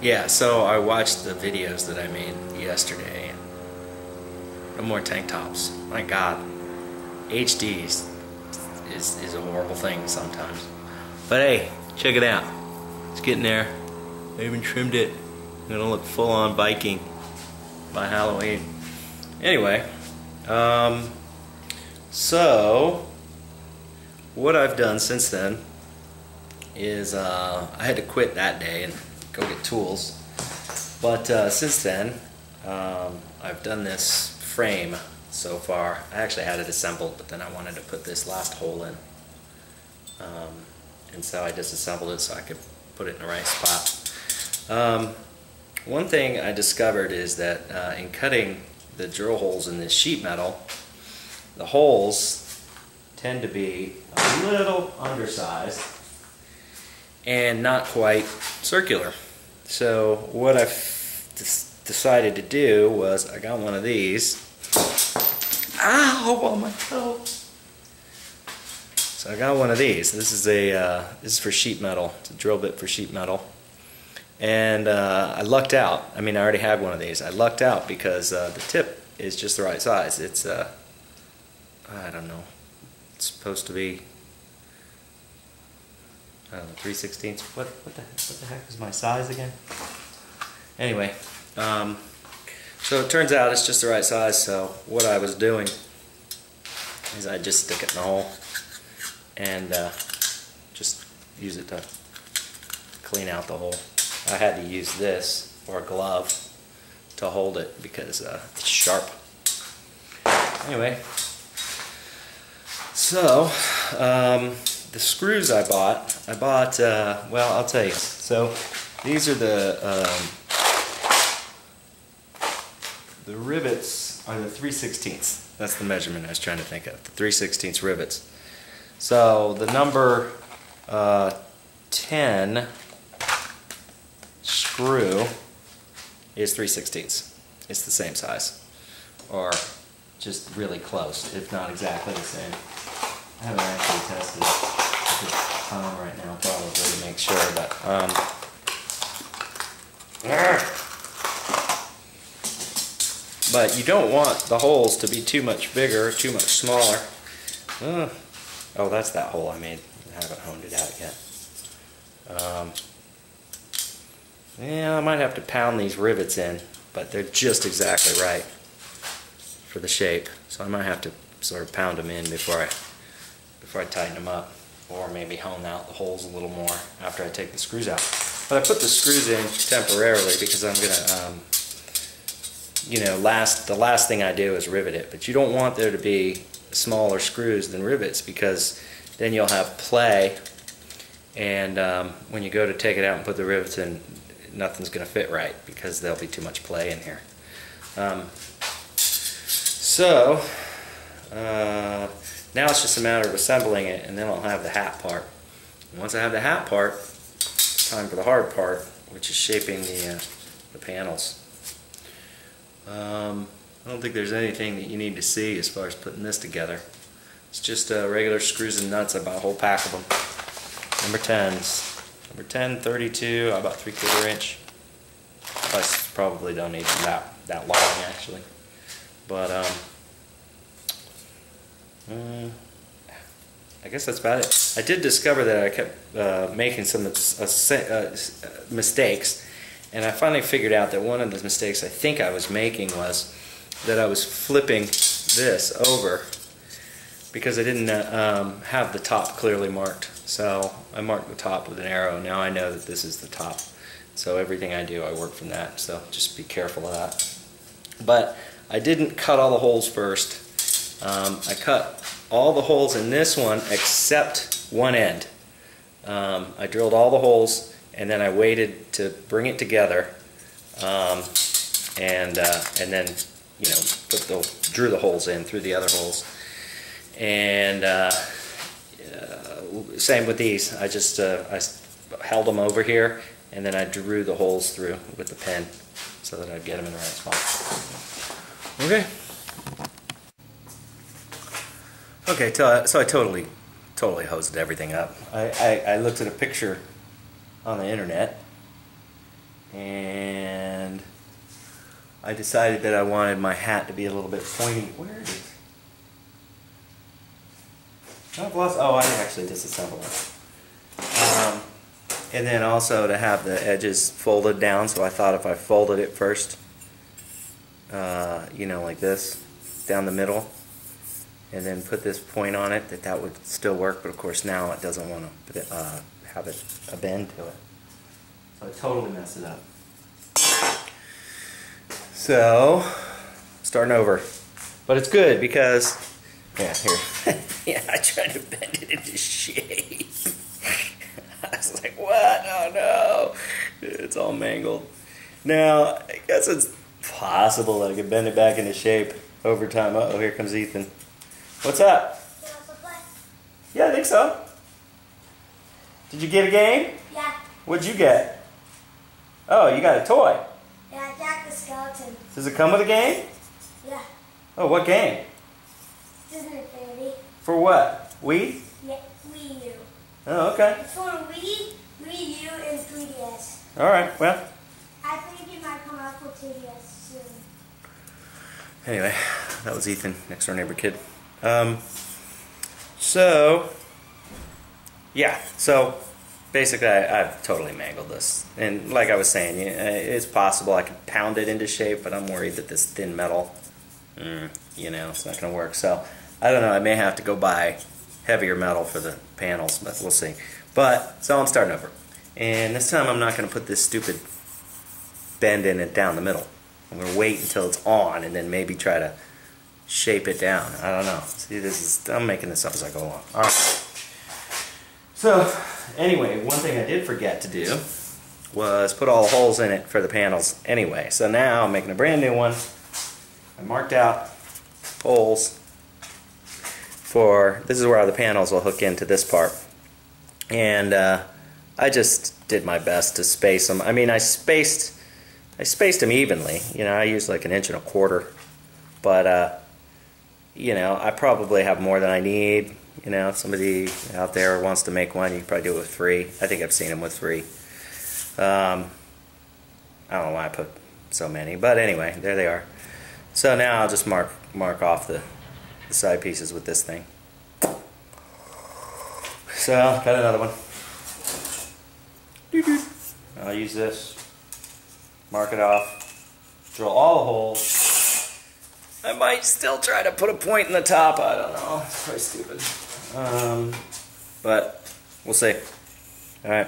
Yeah, so I watched the videos that I made yesterday. No more tank tops. My God, HD is a horrible thing sometimes. But hey, check it out. It's getting there. I even trimmed it. I'm gonna look full on Viking by Halloween. Anyway, so what I've done since then is I had to quit that day and go get tools. But since then, I've done this frame so far. I actually had it assembled, but then I wanted to put this last hole in. And so I disassembled it so I could put it in the right spot. One thing I discovered is that in cutting the drill holes in this sheet metal, the holes tend to be a little undersized and not quite circular. So what I've decided to do was I got one of these. Ow, on my toe. So I got one of these. This is for sheet metal. It's a drill bit for sheet metal. And I lucked out. I mean, I already had one of these. I lucked out because the tip is just the right size. It's I don't know. It's supposed to be, I don't know, 3/16. What the heck is my size again? Anyway, so it turns out it's just the right size. So what I was doing is I just stick it in the hole and just use it to clean out the hole. I had to use this or a glove to hold it because it's sharp. Anyway, so the screws I bought, well, I'll tell you. So these are the rivets are the 3/16. That's the measurement I was trying to think of, the 3/16 rivets. So the number 10 screw is 3/16. It's the same size, or just really close, if not exactly the same. I haven't actually tested it at this time right now, probably to make sure, but but you don't want the holes to be too much bigger, too much smaller. Oh, that's that hole I made. I haven't honed it out yet. Yeah, I might have to pound these rivets in, but they're just exactly right for the shape. So I might have to sort of pound them in before I tighten them up, or maybe hone out the holes a little more after I take the screws out. But I put the screws in temporarily because I'm gonna, you know, the last thing I do is rivet it. But you don't want there to be smaller screws than rivets, because then you'll have play, and when you go to take it out and put the rivets in, nothing's going to fit right because there'll be too much play in here. So now it's just a matter of assembling it, and then I'll have the hat part. And once I have the hat part, it's time for the hard part, which is shaping the panels. I don't think there's anything that you need to see as far as putting this together. It's just regular screws and nuts. I bought a whole pack of them. Number 10s. Number 10, 32, about 3/4 inch. I probably don't need that long actually. But I guess that's about it. I did discover that I kept making some mistakes, and I finally figured out that one of the mistakes I think I was making was that I was flipping this over because I didn't have the top clearly marked. So I marked the top with an arrow. Now I know that this is the top. So everything I do, I work from that. So just be careful of that. But I didn't cut all the holes first. I cut all the holes in this one except one end. I drilled all the holes, and then I waited to bring it together, and then, you know, drew the holes in through the other holes. And same with these. I just I held them over here, and then I drew the holes through with the pen so that I'd get them in the right spot. Okay. Okay, so I totally hosed everything up. I looked at a picture on the internet, and I decided that I wanted my hat to be a little bit pointy. Where is it? I've lost. Oh, I actually disassembled it. And then also to have the edges folded down, so I thought if I folded it first, you know, like this, down the middle, and then put this point on it, that would still work, but of course now it doesn't want to have a bend to it. So I totally messed it up. So, starting over. But it's good because, yeah, here. Yeah, I tried to bend it into shape. I was like, what? Oh no. It's all mangled. Now, I guess it's possible that I could bend it back into shape over time. Uh-oh, here comes Ethan. What's up? Yeah, I think so. Did you get a game? Yeah. What'd you get? Oh, you got a toy. Yeah, Jack the Skeleton. Does it come with a game? Yeah. Oh, what game? Disney Infinity. For what? Wii? Yeah, Wii U. Oh, okay. It's for Wii, Wii U, and 3DS. Alright, well. I think it might come out for 2DS soon. Anyway, that was Ethan, next door neighbor kid. So, yeah, so basically I've totally mangled this. And like I was saying, it's possible I could pound it into shape, but I'm worried that this thin metal, you know, it's not going to work. So, I don't know, I may have to go buy heavier metal for the panels, but we'll see. But, so I'm starting over. And this time I'm not going to put this stupid bend in it down the middle. I'm going to wait until it's on and then maybe try to shape it down. I don't know. See, I'm making this up as I go along. Alright. So, anyway, one thing I did forget to do was put all the holes in it for the panels anyway. So now I'm making a brand new one. I marked out holes for, this is where the panels will hook into this part. And I just did my best to space them. I mean, I spaced them evenly. You know, I used like 1.25 inches. But, you know, I probably have more than I need. You know, if somebody out there wants to make one, you can probably do it with 3. I think I've seen them with 3. I don't know why I put so many, but anyway, there they are. So now I'll just mark off the side pieces with this thing. So, got another one. I'll use this, mark it off, drill all the holes. I might still try to put a point in the top, I don't know, it's probably stupid. But we'll see. Alright.